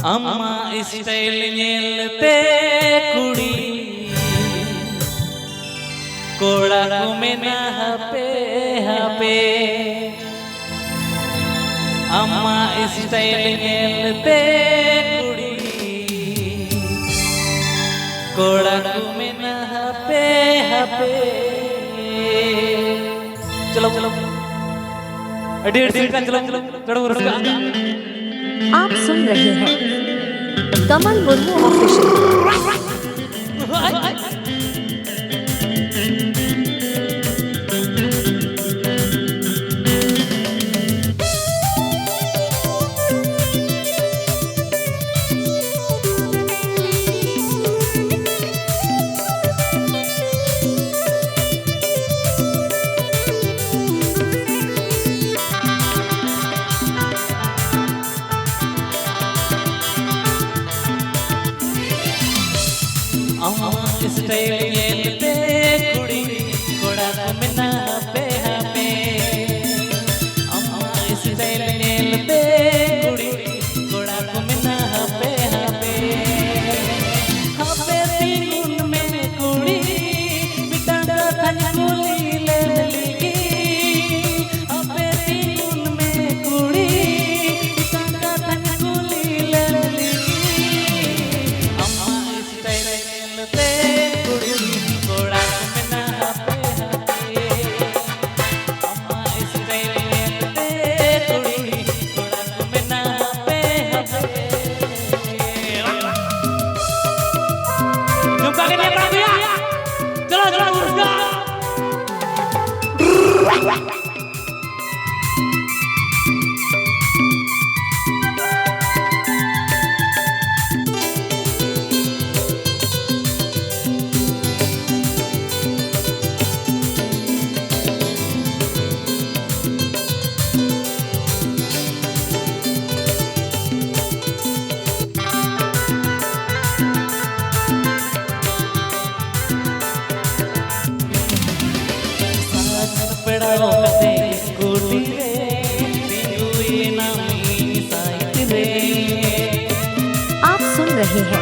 अम्मा स्टाइल नेलते कुड़ी कोड़ा घूमेना हपे हपे अम्मा स्टाइल नेलते कुड़ी कोड़ा घूमेना हपे हपे। चलो चलो चलो। आप सुन रहे हैं कमल मुर्मू ऑफिशियल। स्टाइल नेलते कुड़ी कोड़ा घूमेना हपे हपे अम्मा स्टाइल नेलते कुड़ी कोड़ा घूमेना हपे हपे हपे तीन में कुड़ी बिटांगा थन कुली ले लगी हपे तीन में कुड़ी बिटांगा थन कुली ले लगी अम्मा स्टाइल नेलते आप सुन रहे हैं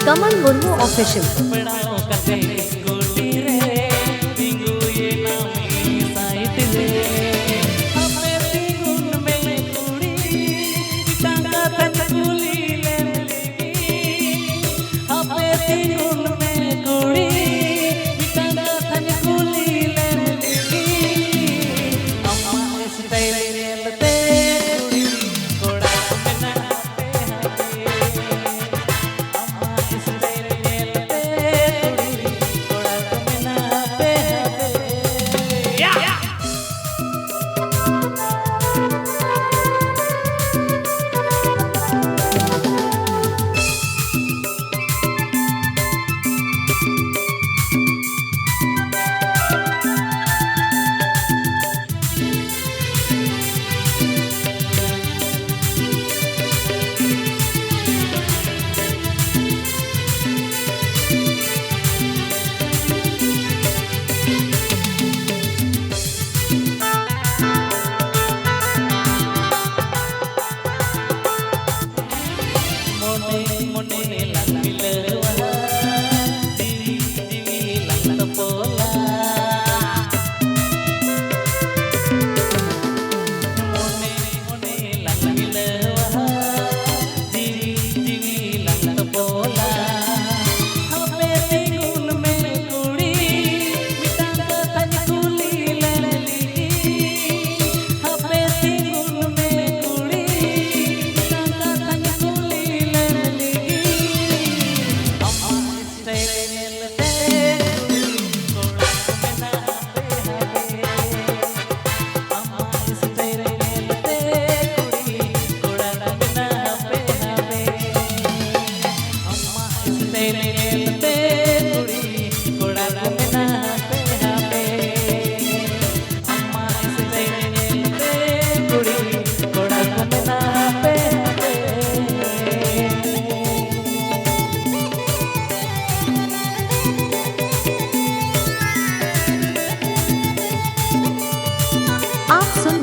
कमल मुर्मू ऑफिशियल।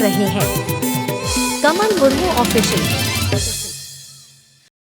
रहे हैं कमल मुर्मू ऑफिशियल।